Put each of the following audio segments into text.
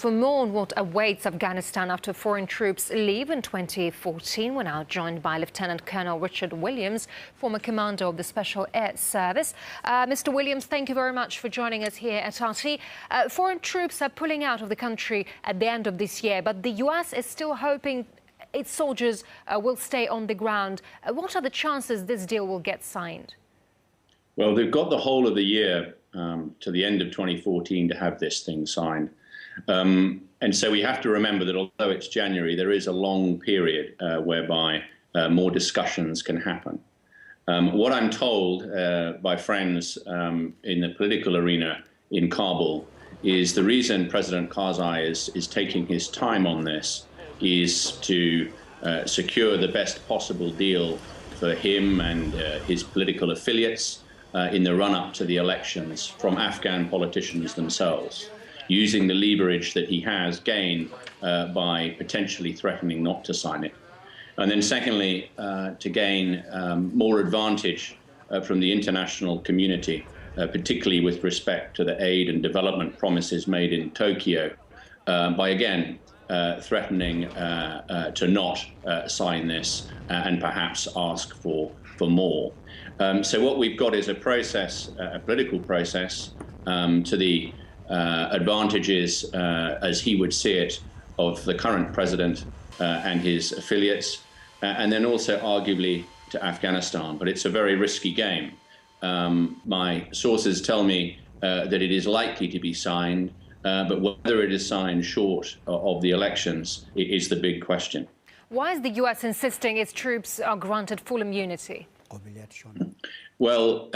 For more on what awaits Afghanistan after foreign troops leave in 2014, we're now joined by Lieutenant Colonel Richard Williams, former commander of the Special Air Service. Mr. Williams, thank you very much for joining us here at RT. Foreign troops are pulling out of the country at the end of this year, but the US is still hoping its soldiers will stay on the ground. What are the chances this deal will get signed? Well, they've got the whole of the year to the end of 2014 to have this thing signed. And so we have to remember that although it's January, there is a long period whereby more discussions can happen. What I'm told by friends in the political arena in Kabul is the reason President Karzai is taking his time on this is to secure the best possible deal for him and his political affiliates in the run-up to the elections from Afghan politicians themselves, using the leverage that he has gained by potentially threatening not to sign it. And then secondly, to gain more advantage from the international community, particularly with respect to the aid and development promises made in Tokyo, by again threatening to not sign this and perhaps ask for more. So what we've got is a process, a political process, to the advantages, as he would see it, of the current president and his affiliates, and then also arguably to Afghanistan. But it's a very risky game. My sources tell me that it is likely to be signed, but whether it is signed short of the elections is the big question. Why is the US insisting its troops are granted full immunity? Well,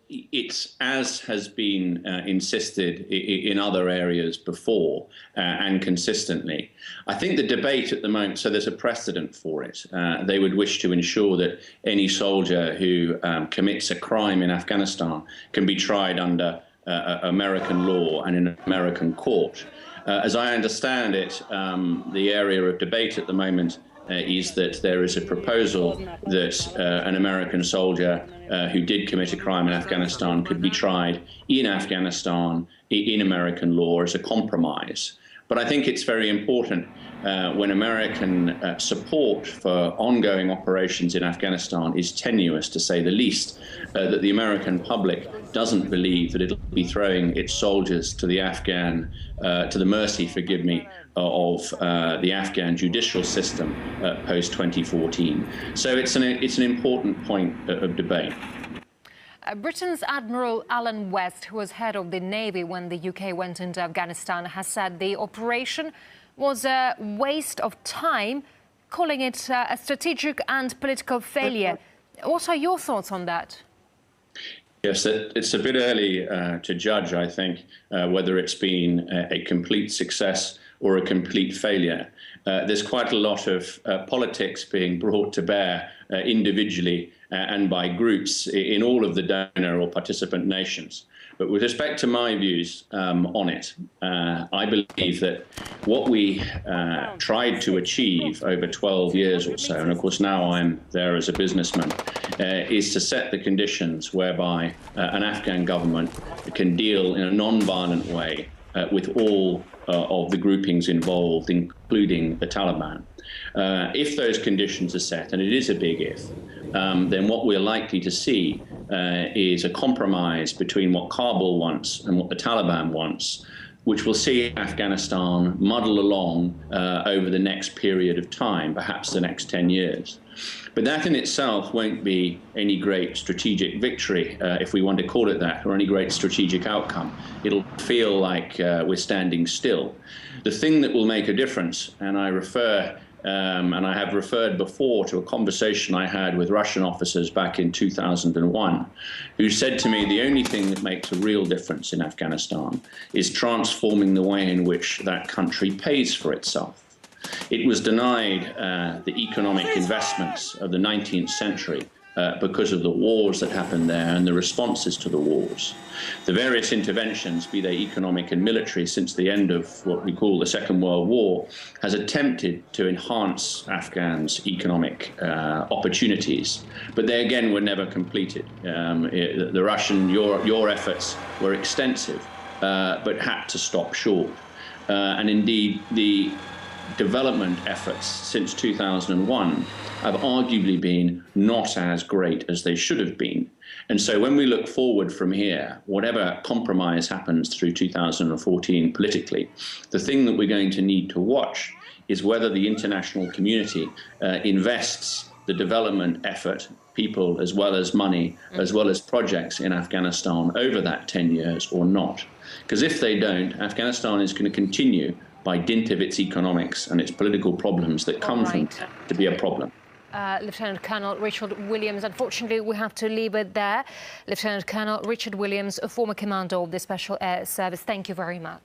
it's as has been insisted in other areas before and consistently. I think the debate at the moment, so there's a precedent for it. They would wish to ensure that any soldier who commits a crime in Afghanistan can be tried under American law and in an American court. As I understand it, the area of debate at the moment is that there is a proposal that an American soldier who did commit a crime in Afghanistan could be tried in Afghanistan in American law as a compromise. But I think it's very important when American support for ongoing operations in Afghanistan is tenuous, to say the least, that the American public doesn't believe that it'll be throwing its soldiers to the to the mercy, forgive me, of the Afghan judicial system post-2014. So it's an important point of debate. Britain's Admiral Alan West, who was head of the Navy when the UK went into Afghanistan, has said the operation was a waste of time, calling it a strategic and political failure. What are your thoughts on that? Yes, it's a bit early to judge, I think, whether it's been a complete success or a complete failure. There's quite a lot of politics being brought to bear individually and by groups in all of the donor or participant nations. But with respect to my views on it, I believe that what we tried to achieve over 12 years or so, and of course now I'm there as a businessman, is to set the conditions whereby an Afghan government can deal in a non-violent way with all of the groupings involved, including the Taliban. If those conditions are set, and it is a big if, then what we're likely to see is a compromise between what Kabul wants and what the Taliban wants, which will see Afghanistan muddle along over the next period of time, perhaps the next 10 years. But that in itself won't be any great strategic victory, if we want to call it that, or any great strategic outcome. It'll feel like we're standing still. The thing that will make a difference, and I refer and I have referred before to a conversation I had with Russian officers back in 2001, who said to me the only thing that makes a real difference in Afghanistan is transforming the way in which that country pays for itself. It was denied the economic investments of the 19th century because of the wars that happened there and the responses to the wars. The various interventions, be they economic and military, since the end of what we call the Second World War, has attempted to enhance Afghans' economic opportunities. But they, again, were never completed. The Russian, your efforts were extensive, but had to stop short. and indeed the development efforts since 2001 have arguably been not as great as they should have been. And so when we look forward from here, whatever compromise happens through 2014 politically, the thing that we're going to need to watch is whether the international community invests the development effort, people as well as money, as well as projects in Afghanistan over that 10 years or not. Because if they don't, Afghanistan is going to continue by dint of its economics and its political problems that come from that to be a problem. Lieutenant Colonel Richard Williams, unfortunately, we have to leave it there. Lieutenant Colonel Richard Williams, a former commander of the Special Air Service, thank you very much.